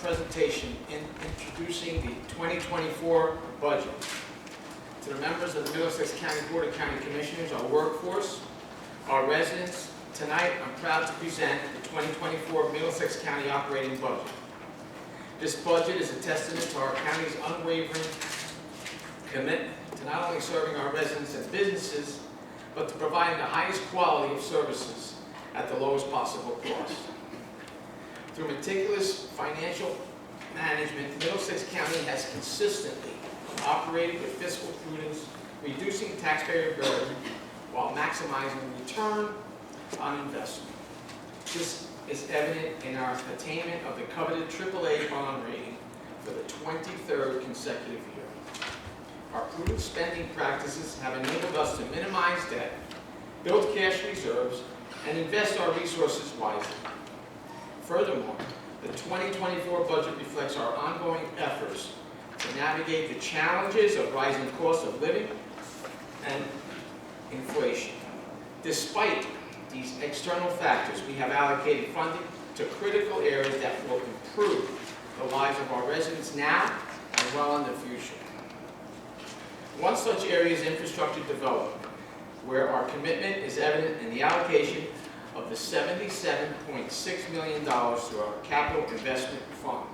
presentation in introducing the 2024 budget. To the members of the Middlesex County Board of County Commissioners, our workforce, our residents, tonight I'm proud to present the 2024 Middlesex County operating budget. This budget is a testament to our county's unwavering commitment to not only serving our residents and businesses, but to providing the highest quality of services at the lowest possible cost. Through meticulous financial management, Middlesex County has consistently operated with fiscal prudence, reducing taxpayer burden while maximizing return on investment. This is evident in our attainment of the coveted AAA bond rating for the 23rd consecutive year. Our prudent spending practices have enabled us to minimize debt, build cash reserves, and invest our resources wisely. Furthermore, the 2024 budget reflects our ongoing efforts to navigate the challenges of rising costs of living and inflation. Despite these external factors, we have allocated funding to critical areas that will improve the lives of our residents now and well in the future. One such area is infrastructure development, where our commitment is evident in the allocation of the $77.6 million through our Capital Investment Fund.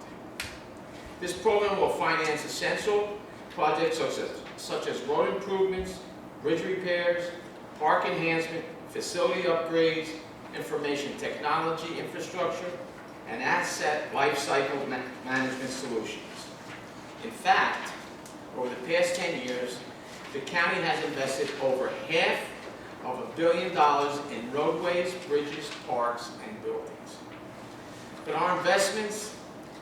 This program will finance essential projects such as road improvements, bridge repairs, park enhancement, facility upgrades, information technology infrastructure, and asset lifecycle management solutions. In fact, over the past 10 years, the county has invested over $500 million in roadways, bridges, parks, and buildings. But our investments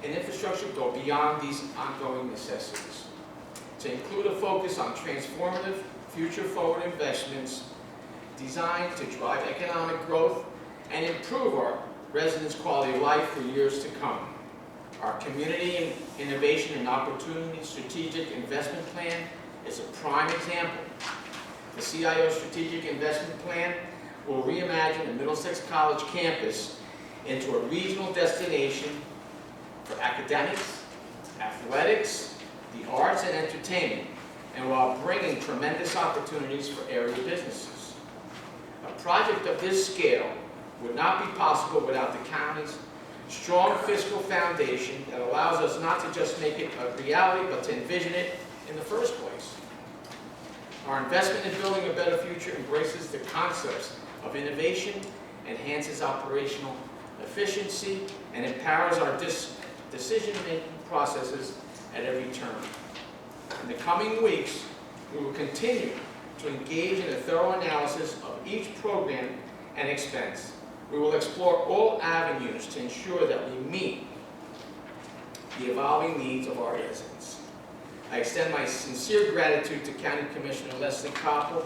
in infrastructure go beyond these ongoing necessities, to include a focus on transformative, future-forward investments designed to drive economic growth and improve our residents' quality of life for years to come. Our Community Innovation and Opportunity Strategic Investment Plan is a prime example. The CIO Strategic Investment Plan will reimagine the Middlesex College campus into a regional destination for academics, athletics, the arts, and entertainment, and while bringing tremendous opportunities for area businesses. A project of this scale would not be possible without the county's strong fiscal foundation that allows us not to just make it a reality, but to envision it in the first place. Our investment in building a better future embraces the concepts of innovation, enhances operational efficiency, and empowers our decision-making processes at every turn. In the coming weeks, we will continue to engage in a thorough analysis of each program and expense. We will explore all avenues to ensure that we meet the evolving needs of our residents. I extend my sincere gratitude to County Commissioner Leslie Koppel,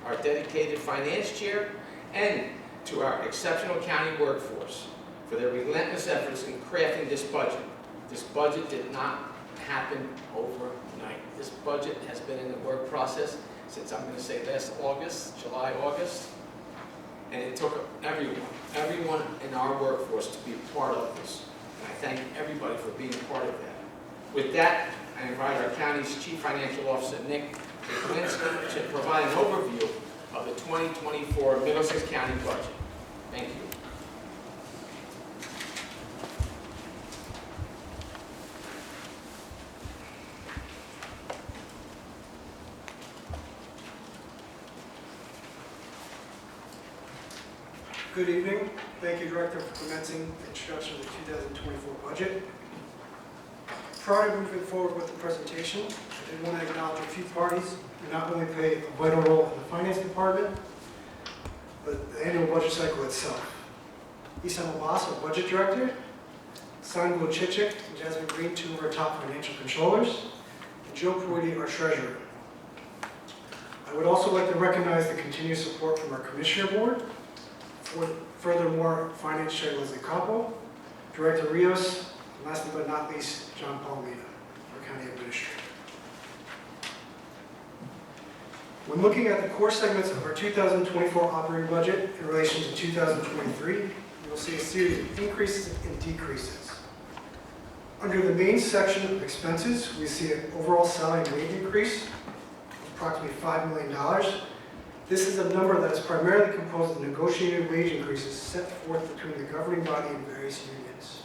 our dedicated finance chair, and to our exceptional county workforce for their relentless efforts in crafting this budget. This budget did not happen overnight. This budget has been in the work process since, I'm going to say, last August, July, August. And it took everyone in our workforce to be a part of this. And I thank everybody for being a part of that. With that, I invite our county's Chief Financial Officer, Nick Kuklinski, to provide an overview of the 2024 Middlesex County budget. Thank you. Good evening. Thank you, Director, for commencing the introduction of the 2024 budget. Prior to moving forward with the presentation, I did want to acknowledge a few parties who not only play a vital role in the Finance Department, but the annual budget cycle itself. Isam Abbas, our Budget Director, Sanglo Chichik and Jasmine Green, two of our top financial controllers, and Joe Pruitti, our Treasurer. I would also like to recognize the continued support from our Commissioner Board. Furthermore, Finance Chair Leslie Koppel, Director Rios, and lastly but not least, John Palomino, our County Administrator. When looking at the core segments of our 2024 operating budget in relation to 2023, you will see a series of increases and decreases. Under the main section of expenses, we see an overall salary and wage increase of approximately $5 million. This is a number that is primarily composed of negotiated wage increases set forth between the governing body and various unions.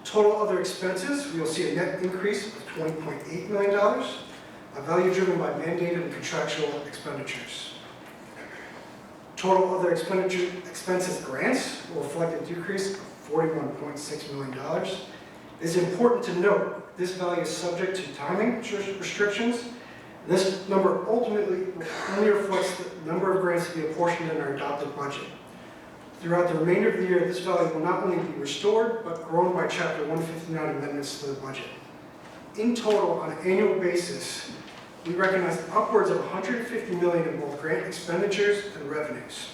Total other expenses, we will see a net increase of $20.8 million, a value driven by mandated and contractual expenditures. Total other expenses grants will reflect a decrease of $41.6 million. It is important to note this value is subject to timing restrictions. This number ultimately only reflects the number of grants to be apportioned in our adopted budget. Throughout the remainder of the year, this value will not only be restored, but grown by Chapter 159 amendments to the budget. In total, on an annual basis, we recognize upwards of $150 million in both grant expenditures and revenues.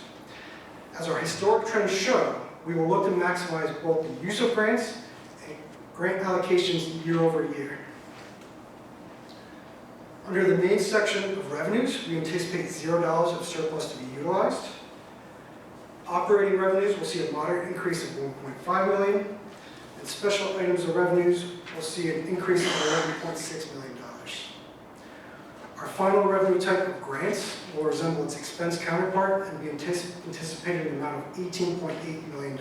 As our historic trends show, we will look to maximize both the use of grants and grant allocations year over year. Under the main section of revenues, we anticipate $0 of surplus to be utilized. Operating revenues will see a moderate increase of $1.5 million, and special items of revenues will see an increase of $11.6 million. Our final revenue type of grants will resemble its expense counterpart and be anticipated in an amount of $18.8 million.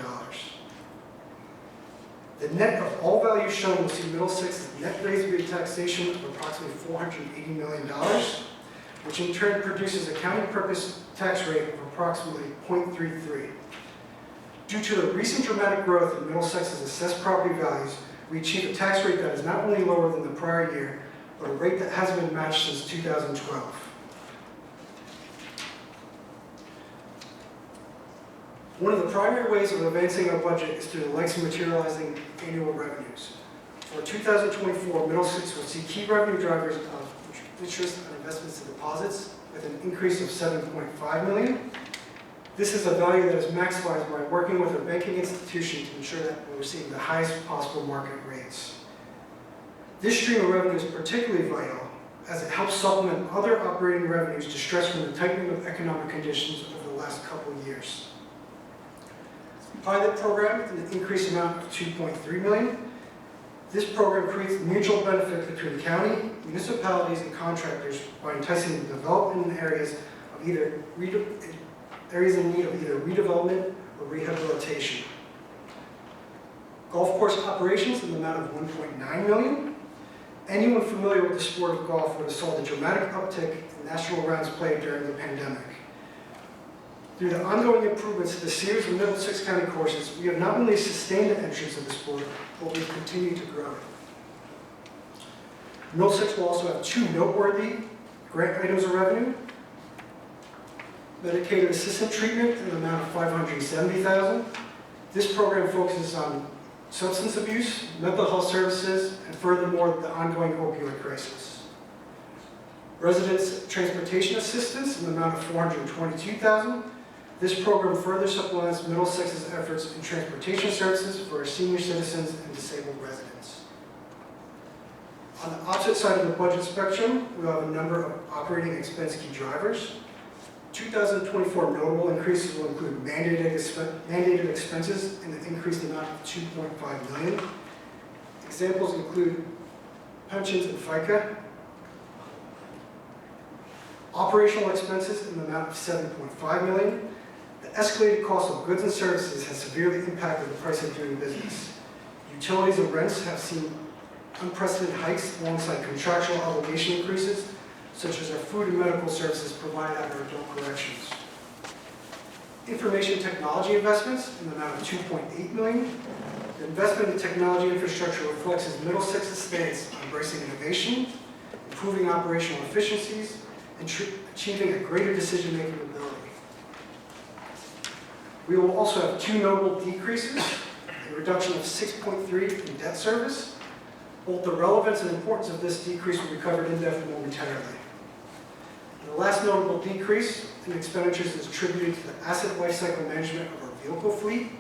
The net of all values shown will see Middlesex's net raised rate taxation of approximately $480 million, which in turn produces a county purpose tax rate of approximately 0.33. Due to the recent dramatic growth in Middlesex's assessed property values, we achieve a tax rate that is not only lower than the prior year, but a rate that hasn't been matched since 2012. One of the primary ways of advancing our budget is through the likes of materializing annual revenues. For 2024, Middlesex will see key revenue drivers of interest on investments and deposits with an increase of $7.5 million. This is a value that is maximized by working with our banking institution to ensure that we're receiving the highest possible market rates. This stream of revenue is particularly vital as it helps supplement other operating revenues distressed from the tightening of economic conditions over the last couple of years. Pilot program, an increased amount of $2.3 million. This program creates mutual benefit between county, municipalities, and contractors by enticing the development in areas in need of either redevelopment or rehabilitation. Golf course operations in the amount of $1.9 million. Anyone familiar with the sport of golf would have saw the dramatic uptick in national rounds played during the pandemic. Through the ongoing improvements to the series of Middlesex County courses, we have not only sustained the entrance of the sport, but we've continued to grow it. Middlesex will also have two noteworthy grant items of revenue. Medicated assistant treatment in the amount of $570,000. This program focuses on substance abuse, mental health services, and furthermore, the ongoing opioid crisis. Residents transportation assistance in the amount of $422,000. This program further supplements Middlesex's efforts in transportation services for our senior citizens and disabled residents. On the opposite side of the budget spectrum, we have a number of operating expense key drivers. 2024 notable increases will include mandated expenses in the increased amount of $2.5 million. Examples include pensions and FICA, operational expenses in the amount of $7.5 million. The escalated cost of goods and services has severely impacted the price of doing business. Utilities and rents have seen unprecedented hikes alongside contractual obligation increases, such as our food and medical services provided at our adult corrections. Information technology investments in the amount of $2.8 million. The investment in technology infrastructure reflects Middlesex's stance on embracing innovation, improving operational efficiencies, and achieving a greater decision-making ability. We will also have two notable decreases, a reduction of 6.3 in debt service. Both the relevance and importance of this decrease will be covered in depth momentarily. The last notable decrease in expenditures is attributed to the asset lifecycle management of our vehicle fleet.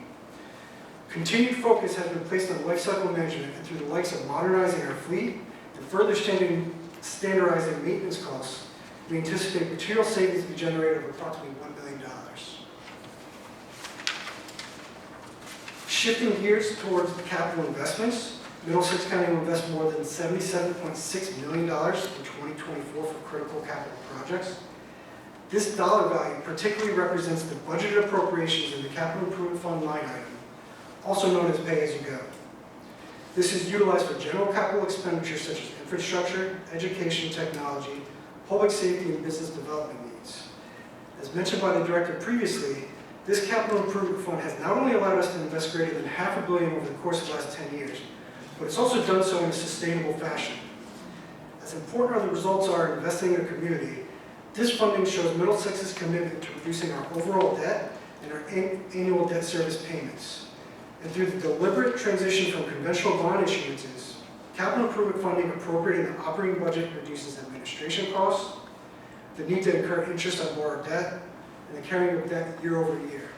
Continued focus has been placed on lifecycle management and through the likes of modernizing our fleet and further standardizing maintenance costs, we anticipate material savings to be generated of approximately $1 million. Shifting gears towards capital investments, Middlesex County will invest more than $77.6 million in 2024 for critical capital projects. This dollar value particularly represents the budgeted appropriations in the Capital Improvement Fund line item, also known as pay-as-you-go. This is utilized for general capital expenditures such as infrastructure, education, technology, public safety, and business development needs. As mentioned by the director previously, this capital improvement fund has not only allowed us to invest greater than $500 million over the course of the last 10 years, but it's also done so in a sustainable fashion. As important as the results are in investing in a community, this funding shows Middlesex's commitment to reducing our overall debt and our annual debt service payments. And through the deliberate transition from conventional bond issuances, capital improvement funding appropriated in the operating budget reduces administration costs, the need to incur interest on borrowed debt, and the carrying of debt year over year.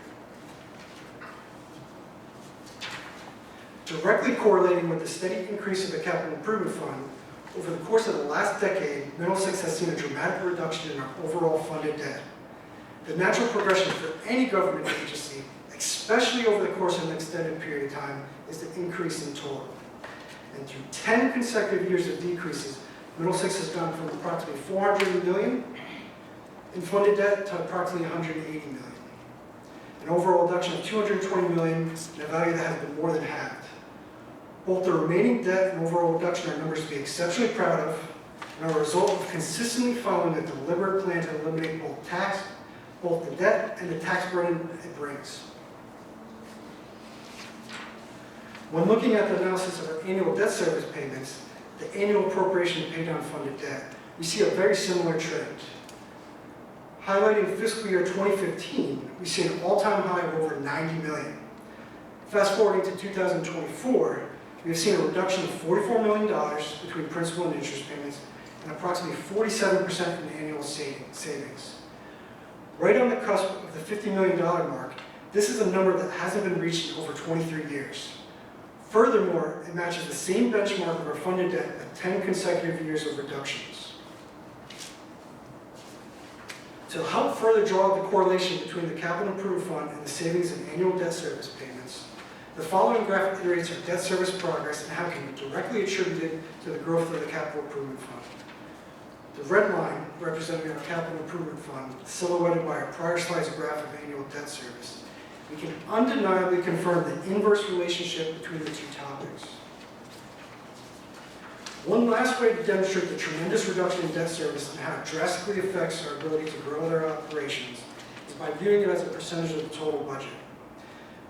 Directly correlating with the steady increase of the capital improvement fund, over the course of the last decade, Middlesex has seen a dramatic reduction in our overall funded debt. The natural progression for any government agency, especially over the course of an extended period of time, is the increase in total. And through 10 consecutive years of decreases, Middlesex has gone from approximately $400 million in funded debt to approximately $180 million. An overall reduction of $220 million in a value that has been more than halved. Both the remaining debt and overall reduction are numbers to be exceptionally proud of, and are a result of consistently following a deliberate plan to eliminate both the debt and the tax burden it brings. When looking at the analysis of our annual debt service payments, the annual appropriation to pay down funded debt, we see a very similar trend. Highlighting fiscal year 2015, we see an all-time high of over $90 million. Fast forwarding to 2024, we have seen a reduction of $44 million between principal and interest payments and approximately 47% in annual savings. Right on the cusp of the $50 million mark, this is a number that hasn't been reached in over 23 years. Furthermore, it matches the same benchmark of our funded debt with 10 consecutive years of reductions. To help further draw the correlation between the Capital Improvement Fund and the savings and annual debt service payments, the following graphic iterates our debt service progress and how it can be directly attributed to the growth of the Capital Improvement Fund. The red line, representing our Capital Improvement Fund, silhouetted by our prior slide's graph of annual debt service, we can undeniably confirm the inverse relationship between the two topics. One last way to demonstrate the tremendous reduction in debt service and how it drastically affects our ability to grow our operations is by viewing it as a percentage of the total budget.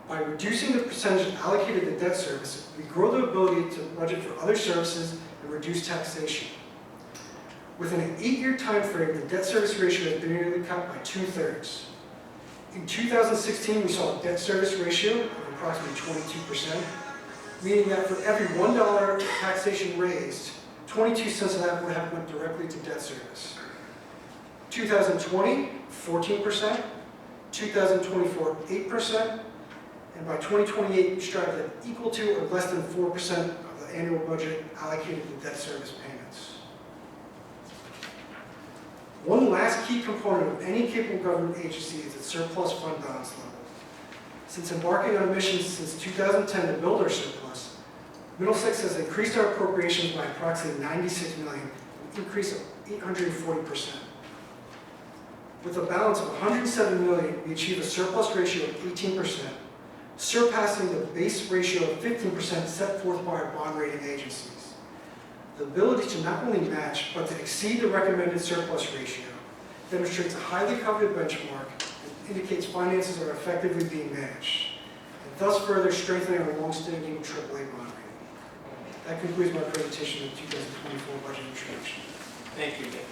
By reducing the percentage allocated to debt service, we grow the ability to budget for other services and reduce taxation. Within an 8-year time frame, the debt service ratio has been nearly cut by 2/3. In 2016, we saw a debt service ratio of approximately 22%, meaning that for every $1 taxation raised, 22 cents of that would have went directly to debt service. 2020, 14%, 2024, 8%, and by 2028, we strive to equal to or less than 4% of the annual budget allocated to debt service payments. One last key component of any capable government agency is its surplus fund balance level. Since embarking on a mission since 2010 to build our surplus, Middlesex has increased our appropriations by approximately $96 million, an increase of 840%. With a balance of $107 million, we achieve a surplus ratio of 18%, surpassing the base ratio of 15% set forth by our bond rating agencies. The ability to not only match, but to exceed the recommended surplus ratio demonstrates a highly coveted benchmark and indicates finances are effectively being managed, and thus further strengthening our long-standing AAA bond rating. That concludes my presentation of the 2024 budget introduction. Thank you, Nick.